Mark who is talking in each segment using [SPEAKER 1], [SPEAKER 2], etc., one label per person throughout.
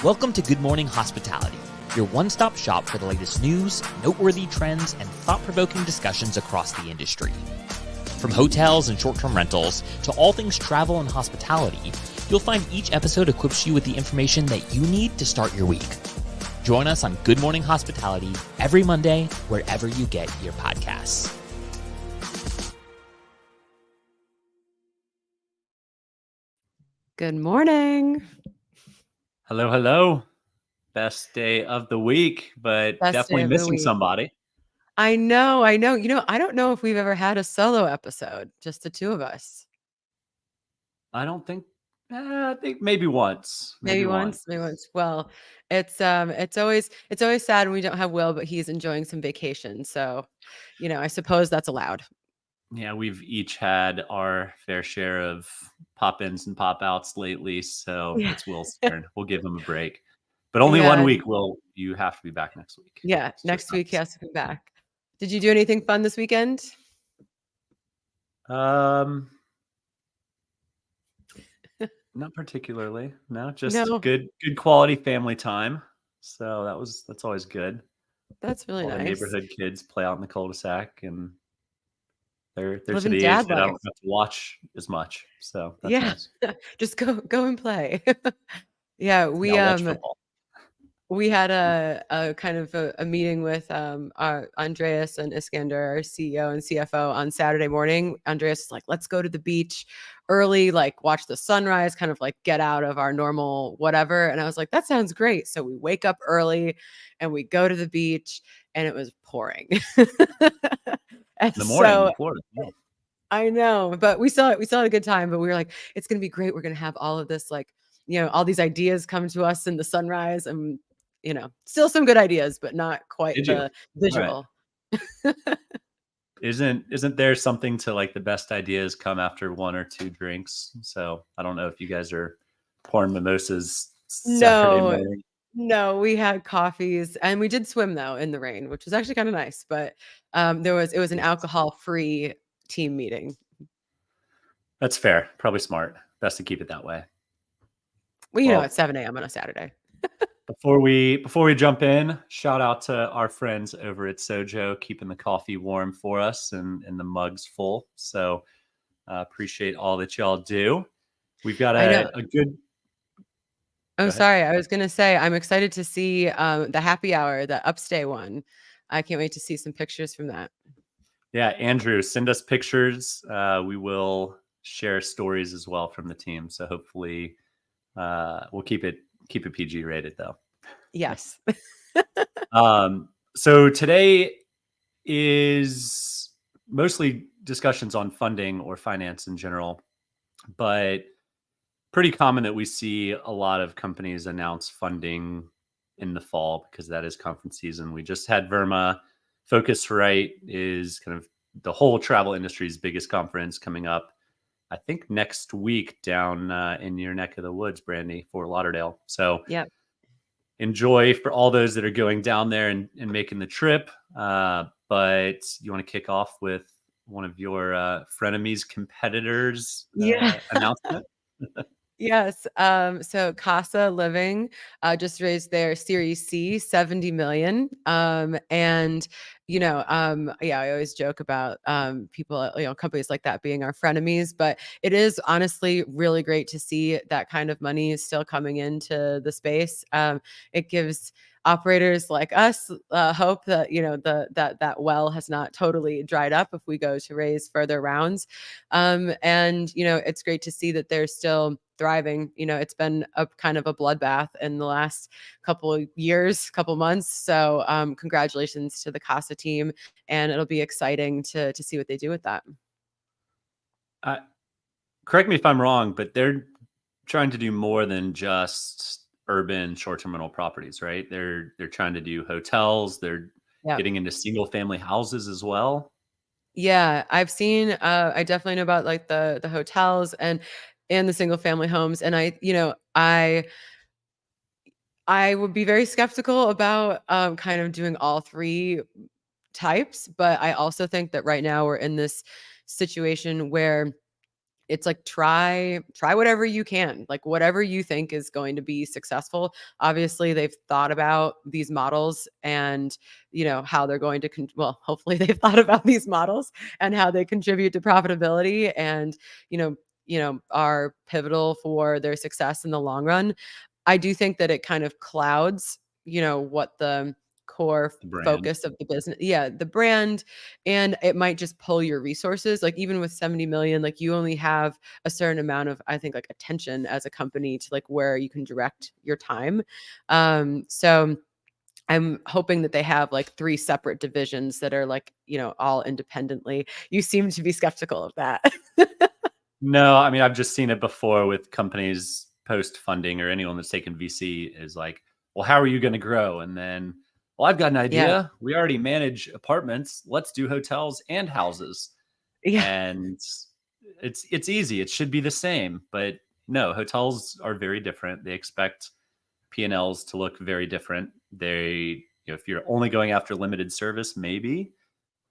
[SPEAKER 1] Welcome to Good Morning Hospitality, your one-stop shop for the latest news, noteworthy trends, and thought-provoking discussions across the industry. From hotels and short-term rentals to all things travel and hospitality, you'll find each episode equips you with the information that you need to start your week. Join us on Good Morning Hospitality every Monday, wherever you get your podcasts.
[SPEAKER 2] Good morning.
[SPEAKER 3] Hello, hello. Best day of the week, but definitely missing somebody.
[SPEAKER 2] I know. I don't know if we've ever had a solo episode, just the two of us.
[SPEAKER 3] I think maybe once.
[SPEAKER 2] Maybe once. Well, it's always sad when we don't have Will, but he's enjoying some vacation. So, I suppose that's allowed.
[SPEAKER 3] Yeah, we've each had our fair share of pop-ins and pop-outs lately, so it's Will's turn. We'll give him a break. But only 1 week, Will. You have to be back next week.
[SPEAKER 2] Yeah, next week he has to be back. Did you do anything fun this weekend?
[SPEAKER 3] Not particularly. No, just good quality family time. So that's always good.
[SPEAKER 2] That's really nice.
[SPEAKER 3] The neighborhood kids play out in the cul-de-sac, and they're to the age that I don't have to watch as much. So that's nice.
[SPEAKER 2] Just go and play. Yeah, we had a kind of a meeting with our Andreas and Iskander, our CEO and CFO, on Saturday morning. Andreas is like, let's go to the beach early, like watch the sunrise, kind of like get out of our normal whatever. And I was like, that sounds great. So we wake up early and we go to the beach, and it was pouring.
[SPEAKER 3] In the morning, Florida. Yeah.
[SPEAKER 2] I know, but we still had a good time. But we were like, it's gonna be great. We're gonna have all of this, like, all these ideas come to us in the sunrise, and still some good ideas, but not quite the visual.
[SPEAKER 3] Right. Isn't there something to like the best ideas come after 1 or 2 drinks? So I don't know if you guys are pouring mimosas Saturday morning.
[SPEAKER 2] No, we had coffees, and we did swim though in the rain, which was actually kind of nice. But it was an alcohol-free team meeting.
[SPEAKER 3] That's fair. Probably smart. Best to keep it that way.
[SPEAKER 2] Well, at 7 a.m. on a Saturday.
[SPEAKER 3] Before we jump in, shout out to our friends over at Sojo, keeping the coffee warm for us and the mugs full. So appreciate all that y'all do. We've got a good.
[SPEAKER 2] Oh, sorry. I was going to say, I'm excited to see the happy hour, the upstay one. I can't wait to see some pictures from that.
[SPEAKER 3] Yeah, Andrew, send us pictures. We will share stories as well from the team. So hopefully we'll keep it PG rated though.
[SPEAKER 2] Yes.
[SPEAKER 3] So today is mostly discussions on funding or finance in general, but pretty common that we see a lot of companies announce funding in the fall because that is conference season. We just had Vrbo. Focusrite is kind of the whole travel industry's biggest conference coming up, I think next week down in your neck of the woods, Brandy, Fort Lauderdale. So enjoy for all those that are going down there and making the trip. But you want to kick off with one of your frenemies competitors announcement?
[SPEAKER 2] Yes. So Kasa Living just raised their Series C, 70 million. And I always joke about people, companies like that being our frenemies, but it is honestly really great to see that kind of money is still coming into the space. It gives operators like us hope that that well has not totally dried up if we go to raise further rounds. And it's great to see that they're still thriving. It's been a kind of a bloodbath in the last couple months. So congratulations to the Kasa team, and it'll be exciting to see what they do with that.
[SPEAKER 3] Correct me if I'm wrong, but they're trying to do more than just urban short-term rental properties, right? They're trying to do hotels. They're getting into single family houses as well.
[SPEAKER 2] Yeah, I've seen, I definitely know about like the hotels and the single family homes. And I would be very skeptical about kind of doing all three types, but I also think that right now we're in this situation where it's like try whatever you can, like whatever you think is going to be successful. Obviously they've thought about these models and how they're going to well, hopefully they've thought about these models and how they contribute to profitability and are pivotal for their success in the long run. I do think that it kind of clouds what the core
[SPEAKER 3] The brand.
[SPEAKER 2] focus of the business, yeah, the brand, and it might just pull your resources. Like even with 70 million, like you only have a certain amount of, I think, like attention as a company to like where you can direct your time. So I'm hoping that they have like 3 separate divisions that are like, all independently. You seem to be skeptical of that.
[SPEAKER 3] No, I mean, I've just seen it before with companies post funding, or anyone that's taken VC is like, well, how are you going to grow? And then, well, I've got an
[SPEAKER 2] Yeah.
[SPEAKER 3] idea. We already manage apartments. Let's do hotels and houses.
[SPEAKER 2] Yeah.
[SPEAKER 3] And it's easy. It should be the same, but no, hotels are very different. They expect P&Ls to look very different. If you're only going after limited service, maybe,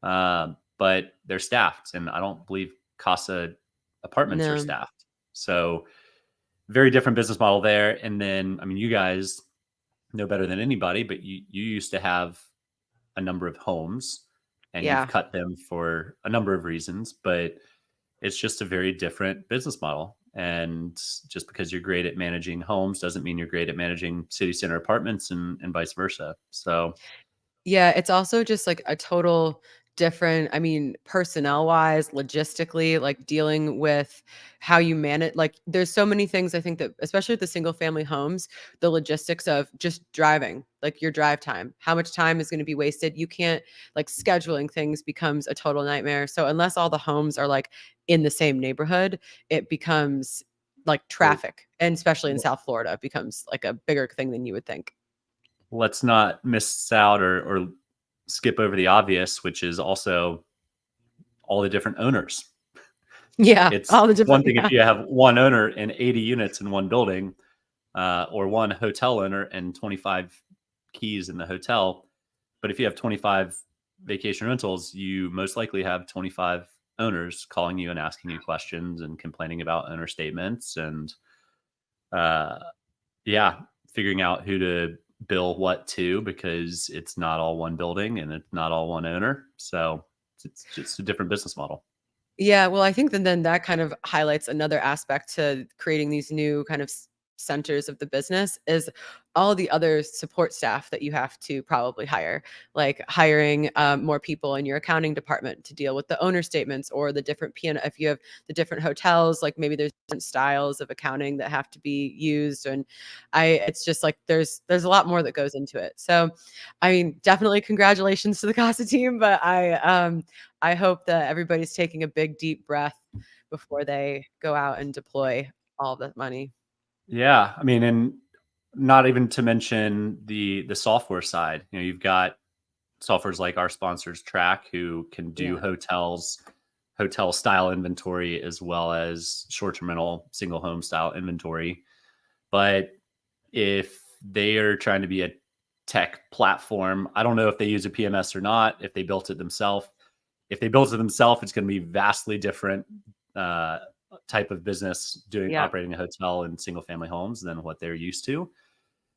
[SPEAKER 3] but they're staffed, and I don't believe Casa apartments are
[SPEAKER 2] No.
[SPEAKER 3] staffed. So very different business model there. And then, I mean, you guys know better than anybody, but you used to have a number of homes, and you've
[SPEAKER 2] Yeah.
[SPEAKER 3] cut them for a number of reasons, but it's just a very different business model. And just because you're great at managing homes doesn't mean you're great at managing city center apartments, and vice versa. So
[SPEAKER 2] Yeah, it's also just like a total different, I mean, personnel wise, logistically, like dealing with how you manage. Like, there's so many things I think that, especially with the single family homes, the logistics of just driving, like your drive time, how much time is going to be wasted. You can't, like, scheduling things becomes a total nightmare. So, unless all the homes are like in the same neighborhood, it becomes like
[SPEAKER 3] well,
[SPEAKER 2] traffic, and especially in South Florida, becomes like a bigger thing than you would think.
[SPEAKER 3] let's not miss out, or skip over the obvious, which is also all the different owners.
[SPEAKER 2] Yeah,
[SPEAKER 3] It's
[SPEAKER 2] all the
[SPEAKER 3] one
[SPEAKER 2] different,
[SPEAKER 3] thing
[SPEAKER 2] yeah.
[SPEAKER 3] if you have one owner and 80 units in one building, or one hotel owner and 25 keys in the hotel. But if you have 25 vacation rentals, you most likely have 25 owners calling you and asking you questions and complaining about owner statements, and uh, yeah, figuring out who to bill what to, because it's not all one building and it's not all one owner. So it's just a different business model.
[SPEAKER 2] Yeah, well, I think then that kind of highlights another aspect to creating these new kind of centers of the business is all the other support staff that you have to probably hire, like hiring more people in your accounting department to deal with the owner statements or the different piano. If you have the different hotels, like maybe there's different styles of accounting that have to be used, and it's just like there's a lot more that goes into it. So, I mean, definitely congratulations to the Casa team, but I hope that everybody's taking a big deep breath before they go out and deploy all the money.
[SPEAKER 3] Yeah, I mean, and not even to mention the software side. You've got softwares like our sponsors Track, who can do
[SPEAKER 2] Yeah.
[SPEAKER 3] hotel style inventory as well as short-term rental single home style inventory. But if they are trying to be a tech platform, I don't know if they use a PMS or not, if they built it themselves. If they built it themselves, it's going to be vastly different uh, type of business
[SPEAKER 2] Yeah.
[SPEAKER 3] operating a hotel and single family homes than what they're used to.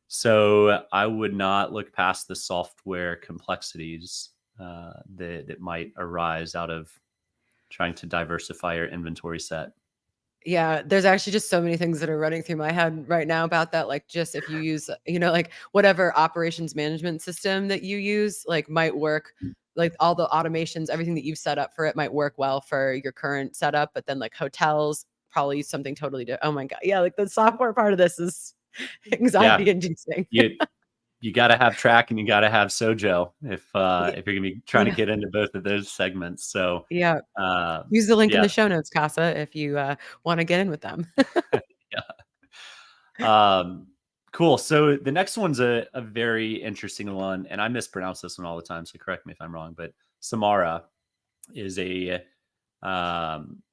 [SPEAKER 3] So I would not look past the software complexities that might arise out of trying to diversify your inventory set.
[SPEAKER 2] Yeah, there's actually just so many things that are running through my head right now about that. Like, just if you use, like whatever operations management system that you use, like might work, like all the automations, everything that you've set up for it might work well for your current setup. But then like hotels probably use something totally different. Oh my God. Yeah. Like the software part of this is
[SPEAKER 3] Yeah,
[SPEAKER 2] anxiety inducing.
[SPEAKER 3] you you got to have Track and you got to have Sojo
[SPEAKER 2] Yeah.
[SPEAKER 3] if you're going to be trying to
[SPEAKER 2] Yeah.
[SPEAKER 3] get into both of those segments. So
[SPEAKER 2] Yeah.
[SPEAKER 3] uh,
[SPEAKER 2] Use the link in
[SPEAKER 3] yeah,
[SPEAKER 2] the show notes, Casa, if you want to get in with them.
[SPEAKER 3] yeah. Cool. So the next one's a very interesting one, and I mispronounce this one all the time, so correct me if I'm wrong. But Samara is um,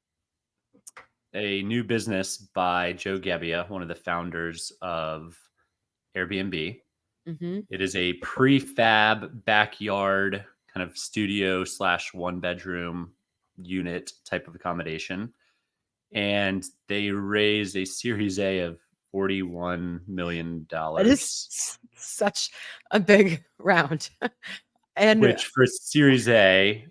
[SPEAKER 3] a new business by Joe Gebbia, one of the founders of Airbnb.
[SPEAKER 2] Hmm.
[SPEAKER 3] It is a prefab backyard kind of studio / one bedroom unit type of accommodation. and they raised a Series A of $41 million.
[SPEAKER 2] That is such a big round. And
[SPEAKER 3] which for Series A,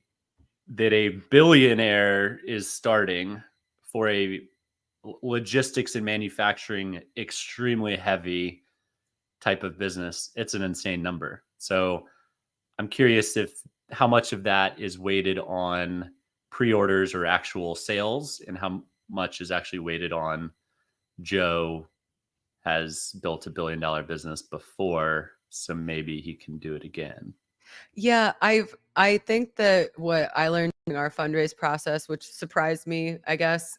[SPEAKER 3] that a billionaire is starting for a logistics and manufacturing extremely heavy type of business, it's an insane number. So I'm curious if how much of that is weighted on pre-orders or actual sales, and how much is actually weighted on Joe has built $1 billion business before, so maybe he can do it again.
[SPEAKER 2] yeah, I think that what I learned in our fundraise process, which surprised me, I guess,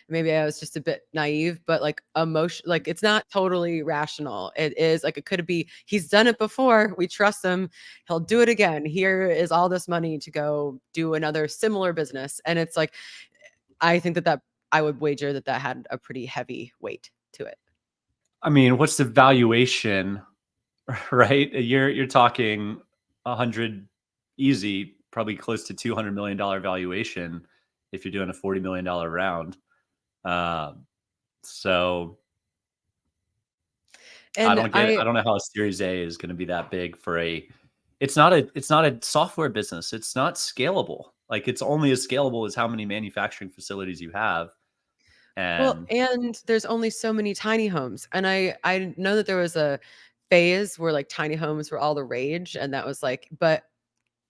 [SPEAKER 2] maybe I was just a bit naive, but like emotion, like it's not totally rational. It is like, it could be, he's done it before. We trust him. He'll do it again. Here is all this money to go do another similar business. And it's like, I think that I would wager that had a pretty heavy weight to it.
[SPEAKER 3] I mean, what's the valuation, right? You're talking 100 easy, probably close to $200 million valuation if you're doing a $40 million round. So
[SPEAKER 2] And
[SPEAKER 3] I don't get it. I don't know how a Series A is going to be that big for it's not a software business. It's not scalable. Like, it's only as scalable as how many manufacturing facilities you have.
[SPEAKER 2] well,
[SPEAKER 3] And
[SPEAKER 2] and there's only so many tiny homes. And I know that there was a phase where like tiny homes were all the rage, and that was like, but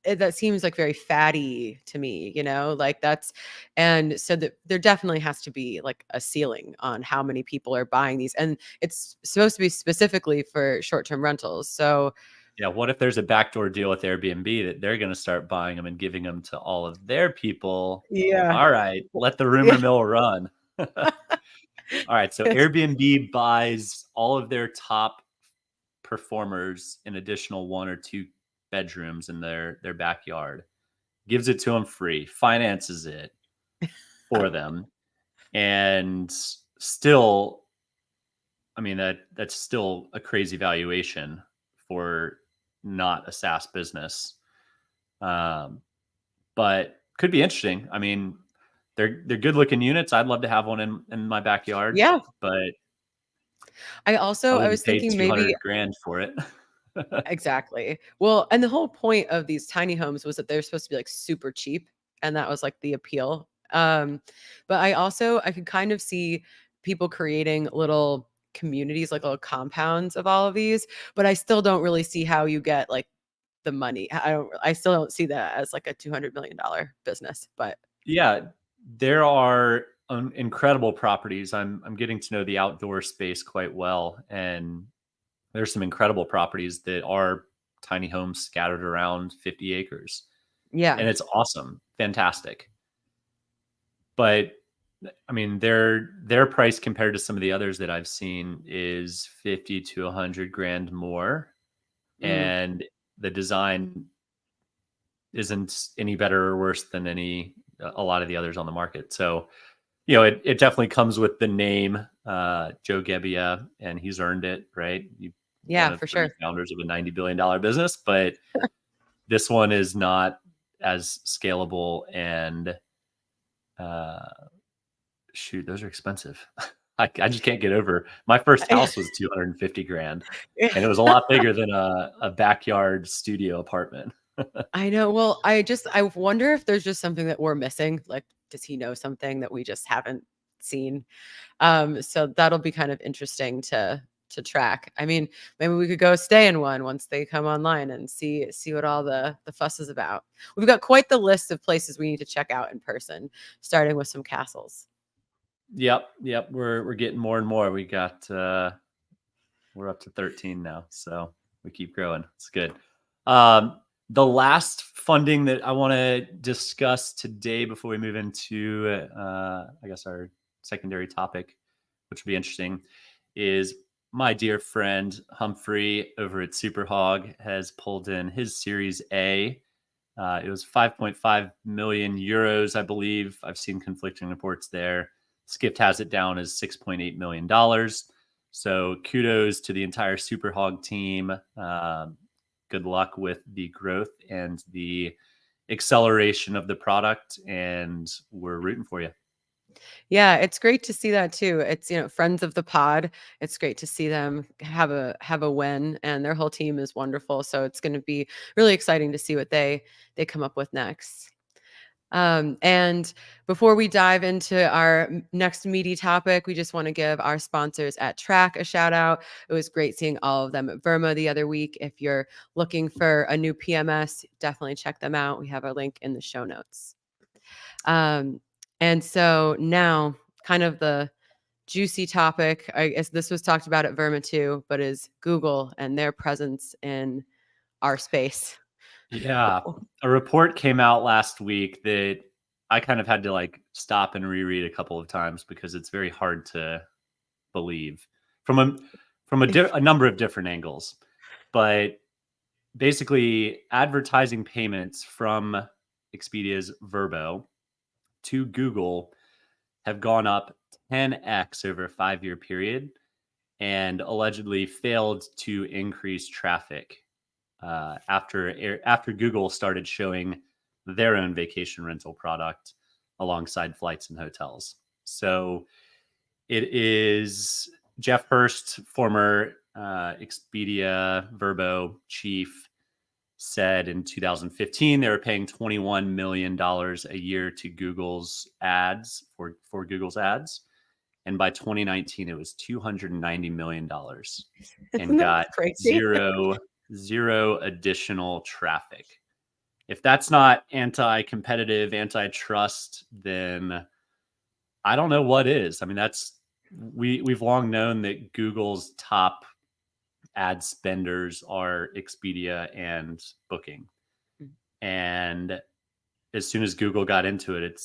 [SPEAKER 2] that seems like very fatty to me, like that's, and so that there definitely has to be like a ceiling on how many people are buying these. And it's supposed to be specifically for short-term rentals. So
[SPEAKER 3] yeah, what if there's a backdoor deal with Airbnb that they're going to start buying them and giving them to all of their people?
[SPEAKER 2] yeah.
[SPEAKER 3] All right, let the rumor
[SPEAKER 2] Yeah.
[SPEAKER 3] mill run. All right, so Airbnb buys all of their top performers an additional 1 or 2 bedrooms in their backyard, gives it to them free, finances it for them, and still, I mean, that's still a crazy valuation for not a SaaS business. But could be interesting. I mean, they're good looking units. I'd love to have one in my backyard,
[SPEAKER 2] Yeah.
[SPEAKER 3] but
[SPEAKER 2] I
[SPEAKER 3] I
[SPEAKER 2] was
[SPEAKER 3] wouldn't pay
[SPEAKER 2] thinking maybe
[SPEAKER 3] 200 grand for it.
[SPEAKER 2] exactly. Well, and the whole point of these tiny homes was that they're supposed to be like super cheap, and that was like the appeal. But I could kind of see people creating little communities, like little compounds of all of these, but I still don't really see how you get like the money. I still don't see that as like a $200 million business, but
[SPEAKER 3] Yeah, there are incredible properties. I'm getting to know the outdoor space quite well, and there's some incredible properties that are tiny homes scattered around 50 acres,
[SPEAKER 2] yeah.
[SPEAKER 3] and it's awesome, fantastic. But I mean, their price compared to some of the others that I've seen is 50 to 100 grand more,
[SPEAKER 2] Mm,
[SPEAKER 3] and the design isn't any better or worse than a lot of the others on the market. So, it definitely comes with the name Joe Gebbia, and he's earned it, right? One
[SPEAKER 2] yeah,
[SPEAKER 3] of
[SPEAKER 2] for
[SPEAKER 3] 3
[SPEAKER 2] sure.
[SPEAKER 3] founders of a $90 billion business, but this one is not as scalable, and shoot, those are expensive. I just can't get over. My first house was 250 grand, and it was a lot bigger than a backyard studio apartment.
[SPEAKER 2] I know. Well, I wonder if there's just something that we're missing. Like, does he know something that we just haven't seen? So that'll be kind of interesting to track. I mean, maybe we could go stay in one once they come online and see what all the fuss is about. We've got quite the list of places we need to check out in person, starting with some castles.
[SPEAKER 3] Yep. We're getting more and more. We're up to 13 now, so we keep growing. It's good. The last funding that I want to discuss today before we move into, I guess, our secondary topic, which will be interesting, is my dear friend Humphrey over at Superhog has pulled in his Series A. It was 5.5 million euros, I believe. I've seen conflicting reports there. Skift has it down as $6.8 million. So kudos to the entire Superhog team. Good luck with the growth and the acceleration of the product, and we're rooting for you.
[SPEAKER 2] Yeah, it's great to see that too. It's, friends of the pod. It's great to see them have a win, and their whole team is wonderful. So it's going to be really exciting to see what they come up with next. And before we dive into our next meaty topic, we just want to give our sponsors at Track a shout out. It was great seeing all of them at Vrbo the other week. If you're looking for a new PMS, definitely check them out. We have a link in the show notes. And so now, kind of the juicy topic, I guess this was talked about at Verma too, but is Google and their presence in our space.
[SPEAKER 3] Yeah. A report came out last week that I kind of had to like stop and reread a couple of times because it's very hard to believe a number of different angles. But basically, advertising payments from Expedia's Vrbo to Google have gone up 10x over a 5-year period and allegedly failed to increase traffic after Google started showing their own vacation rental product alongside flights and hotels. So it is Jeff Hurst, former Expedia Vrbo chief, said in 2015 they were paying $21 million a year to Google's ads for Google's ads. And by 2019, it was $290 million and got
[SPEAKER 2] crazy?
[SPEAKER 3] zero additional traffic. If that's not anti-competitive, antitrust, then I don't know what is. I mean, we've long known that Google's top ad spenders are Expedia and Booking. And as soon as Google got into it,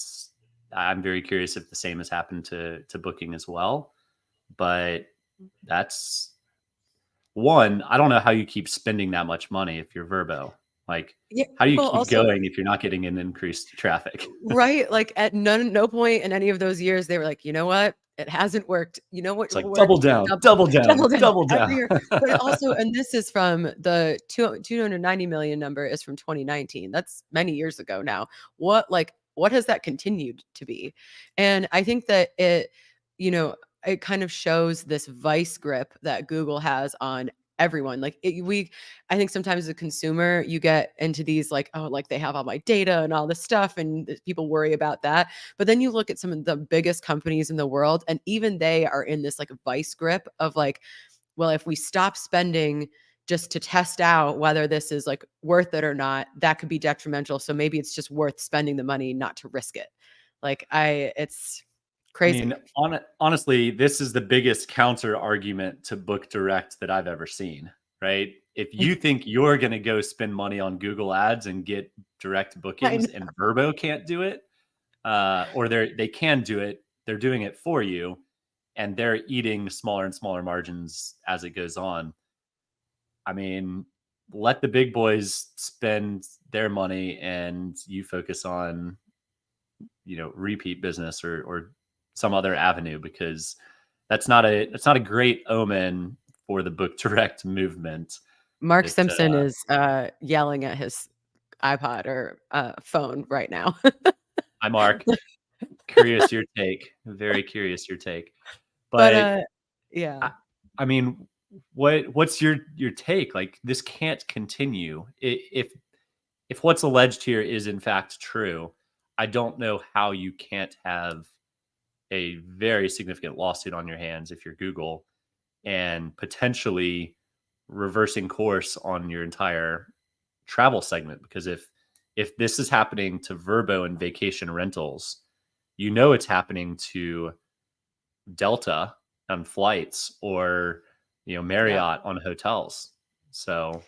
[SPEAKER 3] I'm very curious if the same has happened to Booking as well. But that's one. I don't know how you keep spending that much money if you're Vrbo. Like, how do you keep going if you're not getting an increased traffic?
[SPEAKER 2] Right. Like at no point in any of those years, they were like, you know what? It hasn't worked. You know what?
[SPEAKER 3] It's like double down.
[SPEAKER 2] Every year. But also, and this is from the 290 million number is from 2019. That's many years ago now. What has that continued to be? And I think that it kind of shows this vice grip that Google has on everyone. I think sometimes as a consumer, you get into these like, oh, like they have all my data and all this stuff, and people worry about that. But then you look at some of the biggest companies in the world, and even they are in this like vice grip of like, well, if we stop spending just to test out whether this is like worth it or not, that could be detrimental. So maybe it's just worth spending the money not to risk it. It's crazy.
[SPEAKER 3] I mean, honestly, this is the biggest counter argument to Book Direct that I've ever seen, right? If you think you're going to go spend money on Google ads and get direct bookings and Vrbo can't do it, or they can do it, they're doing it for you, and they're eating smaller and smaller margins as it goes on. I mean, let the big boys spend their money and you focus on, repeat business or some other avenue, because that's not a great omen for the Book Direct movement.
[SPEAKER 2] Mark Simpson is yelling at his iPod or phone right now.
[SPEAKER 3] Hi, Mark. Curious your take. Very curious your take. But
[SPEAKER 2] yeah.
[SPEAKER 3] I mean, what's your take? Like, this can't continue. If what's alleged here is in fact true, I don't know how you can't have a very significant lawsuit on your hands if you're Google, and potentially reversing course on your entire travel segment. Because if this is happening to Vrbo and vacation rentals, it's happening to Delta on flights, or Marriott on hotels. So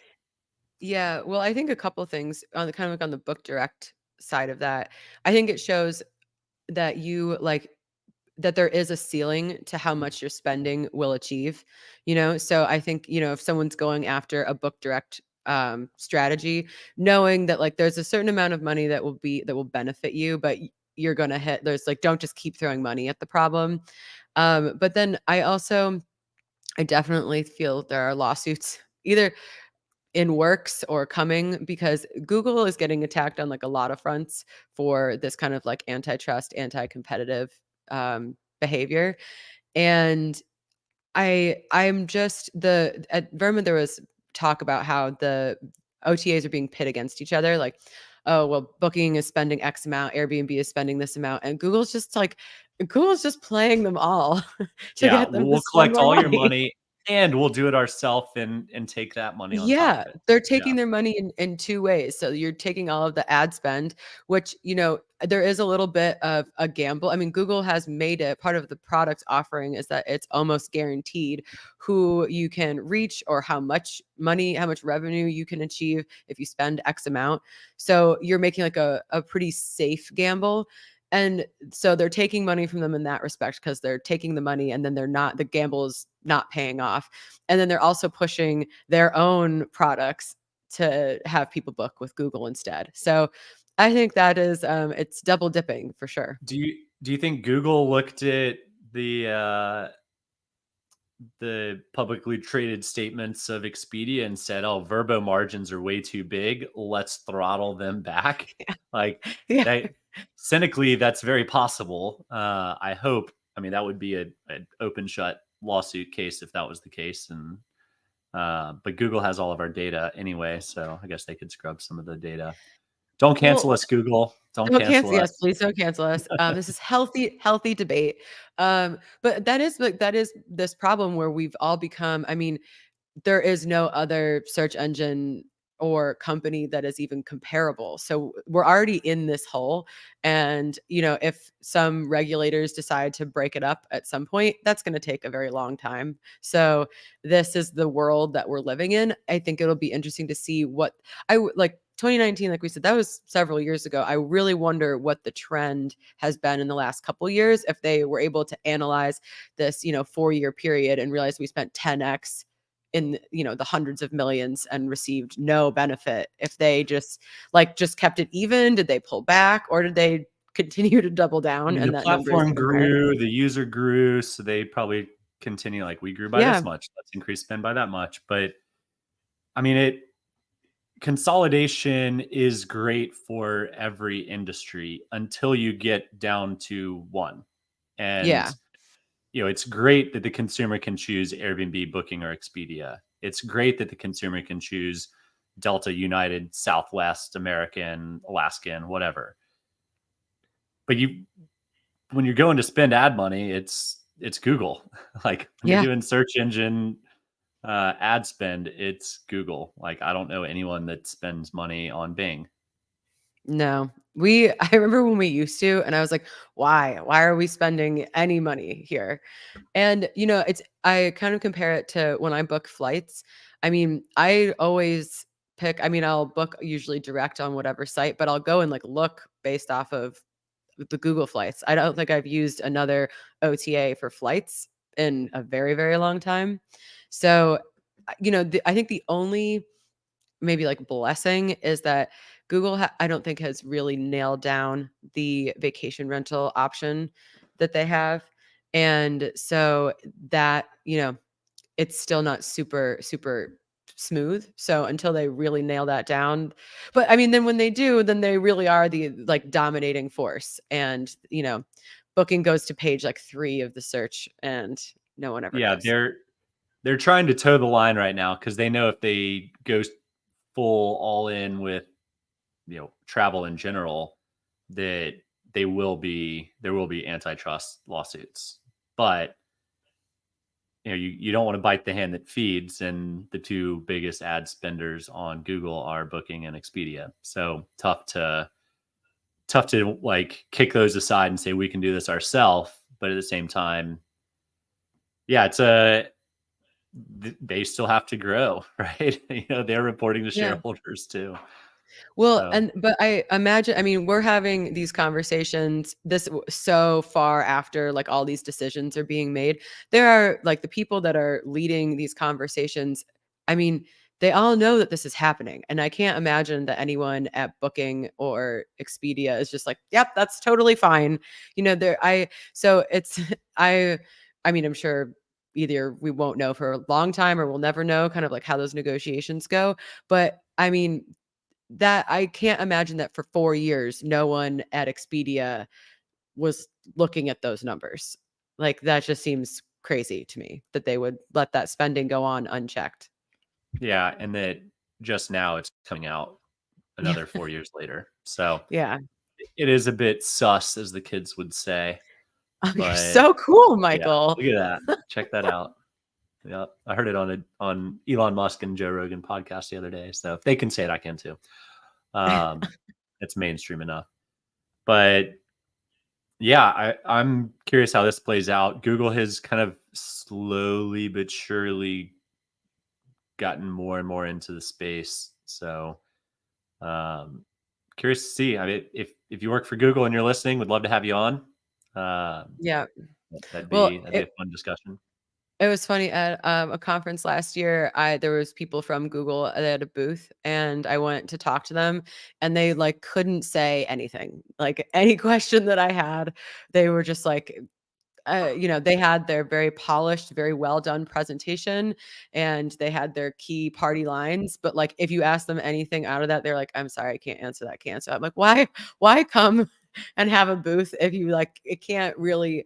[SPEAKER 2] yeah, well, I think a couple things on the kind of like on the Book Direct side of that. I think it shows that that there is a ceiling to how much your spending will achieve, So I think, if someone's going after a Book Direct strategy, knowing that like there's a certain amount of money that will benefit you, but you're going to there's like, don't just keep throwing money at the problem. But then I definitely feel there are lawsuits either in works or coming, because Google is getting attacked on like a lot of fronts for this kind of like antitrust, anti-competitive behavior. And I'm just at Vermin, there was talk about how the OTAs are being pit against each other. Like, oh, well, Booking is spending X amount, Airbnb is spending this amount. And Google's just playing them all to
[SPEAKER 3] Yeah,
[SPEAKER 2] get them to
[SPEAKER 3] we'll
[SPEAKER 2] spend
[SPEAKER 3] collect
[SPEAKER 2] more
[SPEAKER 3] all your
[SPEAKER 2] money.
[SPEAKER 3] money and we'll do it ourselves and take that money on top
[SPEAKER 2] Yeah,
[SPEAKER 3] of it.
[SPEAKER 2] they're
[SPEAKER 3] Yeah.
[SPEAKER 2] taking their money in 2 ways. So you're taking all of the ad spend, which, there is a little bit of a gamble. I mean, Google has made it part of the product offering is that it's almost guaranteed who you can reach or how much money, how much revenue you can achieve if you spend X amount. So you're making like a pretty safe gamble. And so they're taking money from them in that respect because they're taking the money and then the gamble is not paying off. And then they're also pushing their own products to have people book with Google instead. So I think that is it's double dipping for sure.
[SPEAKER 3] Do you think Google looked at the publicly traded statements of Expedia and said, "Oh, Vrbo margins are way too big. Let's throttle them back." Like
[SPEAKER 2] Yeah.
[SPEAKER 3] that, cynically, that's very possible. I hope. I mean, that would be an open shut lawsuit case if that was the case. And but Google has all of our data anyway, so I guess they could scrub some of the data. Don't cancel
[SPEAKER 2] Well,
[SPEAKER 3] us, Google. Don't
[SPEAKER 2] don't
[SPEAKER 3] cancel
[SPEAKER 2] cancel. Yes,
[SPEAKER 3] us.
[SPEAKER 2] please don't cancel us. This is healthy debate. But that is this problem where we've all become. I mean, there is no other search engine or company that is even comparable. So we're already in this hole. And, if some regulators decide to break it up at some point, that's going to take a very long time. So this is the world that we're living in. I think it'll be interesting to see what like 2019, like we said, that was several years ago. I really wonder what the trend has been in the last couple of years if they were able to analyze this, 4-year period and realize we spent 10x in the hundreds of millions and received no benefit. If they just kept it even, did they pull back or did they continue to double
[SPEAKER 3] I
[SPEAKER 2] down
[SPEAKER 3] mean,
[SPEAKER 2] and
[SPEAKER 3] the
[SPEAKER 2] that number is
[SPEAKER 3] platform
[SPEAKER 2] even higher?
[SPEAKER 3] grew, the user grew, so they probably continue like we grew by this
[SPEAKER 2] Yeah,
[SPEAKER 3] much. Let's increase spend by that much. But I mean, it consolidation is great for every industry until you get down to one.
[SPEAKER 2] yeah,
[SPEAKER 3] And it's great that the consumer can choose Airbnb, Booking, or Expedia. It's great that the consumer can choose Delta, United, Southwest, American, Alaskan, whatever. But when you're going to spend ad money, it's Google. Like when you're
[SPEAKER 2] yeah.
[SPEAKER 3] doing search engine ad spend, it's Google. Like I don't know anyone that spends money on Bing.
[SPEAKER 2] No. I remember when we used to, and I was like, why? Why are we spending any money here? And I kind of compare it to when I book flights. I mean, I always I'll book usually direct on whatever site, but I'll go and like look based off of the Google flights. I don't think I've used another OTA for flights in a very, very long time. So, I think the only maybe like blessing is that Google, I don't think has really nailed down the vacation rental option that they have. And so that, it's still not super, super smooth. So until they really nail that down, but I mean, then when they do, then they really are the like dominating force. And, Booking goes to page like 3 of the search and no one ever
[SPEAKER 3] Yeah,
[SPEAKER 2] goes.
[SPEAKER 3] they're trying to toe the line right now because they know if they go full all in with travel in general, that there will be antitrust lawsuits. But you don't want to bite the hand that feeds, and the two biggest ad spenders on Google are Booking and Expedia. So tough to like kick those aside and say we can do this ourselves. But at the same time, yeah, they still have to grow, right? They're reporting to
[SPEAKER 2] Yeah.
[SPEAKER 3] shareholders too.
[SPEAKER 2] Well,
[SPEAKER 3] So
[SPEAKER 2] but I imagine, I mean, we're having these conversations so far after like all these decisions are being made. There are like the people that are leading these conversations. I mean, they all know that this is happening. And I can't imagine that anyone at Booking or Expedia is just like, yep, that's totally fine. So it's, I mean, I'm sure either we won't know for a long time or we'll never know kind of like how those negotiations go. But I mean, that I can't imagine that for 4 years, no one at Expedia was looking at those numbers. Like, that just seems crazy to me that they would let that spending go on unchecked.
[SPEAKER 3] Yeah, and that just now it's coming out another 4 years later. So
[SPEAKER 2] Yeah.
[SPEAKER 3] it is a bit sus, as the kids would say.
[SPEAKER 2] Oh, you're
[SPEAKER 3] But
[SPEAKER 2] so cool,
[SPEAKER 3] yeah,
[SPEAKER 2] Michael.
[SPEAKER 3] look at that. Check that out. Yeah, I heard it on Elon Musk and Joe Rogan podcast the other day. So if they can say it, I can too. It's mainstream enough. But yeah, I'm curious how this plays out. Google has kind of slowly but surely gotten more and more into the space. So curious to see. I mean, if you work for Google and you're listening, would love to have you on.
[SPEAKER 2] Yeah.
[SPEAKER 3] That'd
[SPEAKER 2] Well,
[SPEAKER 3] be a fun discussion.
[SPEAKER 2] it was funny at a conference last year. There was people from Google. They had a booth, and I went to talk to them, and they like couldn't say anything. Like, any question that I had, they were just like, they had their very polished, very well done presentation, and they had their key party lines. But like, if you ask them anything out of that, they're like, "I'm sorry, I can't answer that. Can't." So I'm like, why come and have a booth if you like it can't really.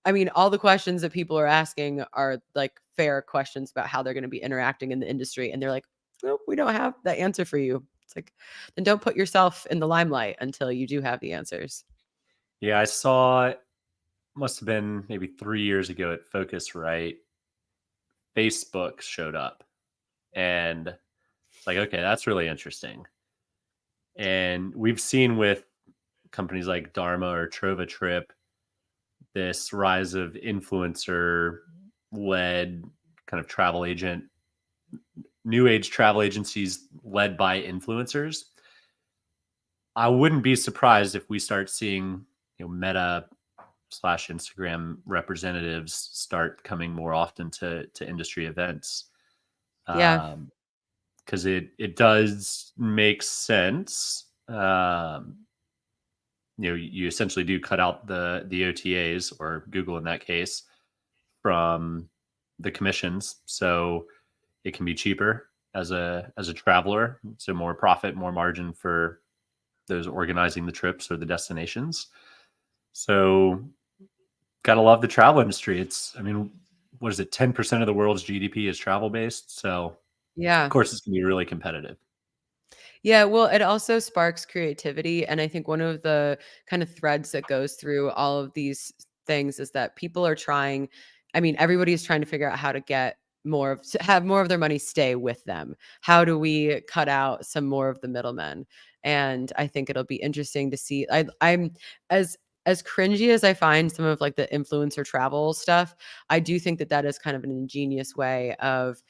[SPEAKER 2] I mean, all the questions that people are asking are like fair questions about how they're going to be interacting in the industry. And they're like, "Nope, we don't have that answer for you." It's like, then don't put yourself in the limelight until you do have the answers.
[SPEAKER 3] Yeah, I saw, must have been maybe 3 years ago at Focusrite, Facebook showed up, and it's like, okay, that's really interesting. And we've seen with companies like Dharma or Trova Trip this rise of influencer led kind of travel agent, new age travel agencies led by influencers. I wouldn't be surprised if we start seeing, Meta / Instagram representatives start coming more often to industry events.
[SPEAKER 2] Yeah.
[SPEAKER 3] Because it does make sense. You essentially do cut out the OTAs, or Google in that case, from the commissions, so it can be cheaper as a traveler, so more profit, more margin for those organizing the trips or the destinations. So gotta love the travel industry. I mean, what is it? 10% of the world's GDP is travel based, so of
[SPEAKER 2] Yeah.
[SPEAKER 3] course it's gonna be really competitive.
[SPEAKER 2] Yeah, well, it also sparks creativity. And I think one of the kind of threads that goes through all of these things is that people are trying, I mean, everybody's trying to figure out how to get to have more of their money stay with them. How do we cut out some more of the middlemen? And I think it'll be interesting to see. I'm as cringy as I find some of like the influencer travel stuff, I do think that that is kind of an ingenious way of,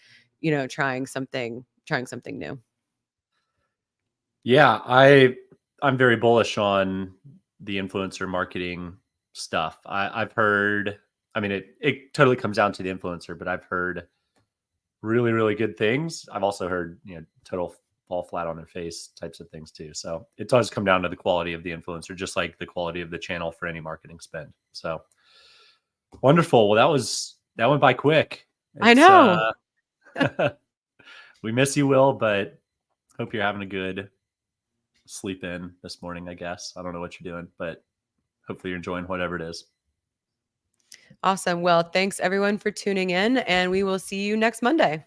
[SPEAKER 2] trying something new.
[SPEAKER 3] Yeah, I'm very bullish on the influencer marketing stuff. I've heard, I mean, it totally comes down to the influencer, but I've heard really, really good things. I've also heard, total fall flat on their face types of things too. So it does come down to the quality of the influencer, just like the quality of the channel for any marketing spend. So wonderful. Well, that went by quick.
[SPEAKER 2] I
[SPEAKER 3] It's
[SPEAKER 2] know.
[SPEAKER 3] we miss you, Will, but hope you're having a good sleep in this morning, I guess. I don't know what you're doing, but hopefully you're enjoying whatever it is.
[SPEAKER 2] Awesome. Well, thanks everyone for tuning in, and we will see you next Monday.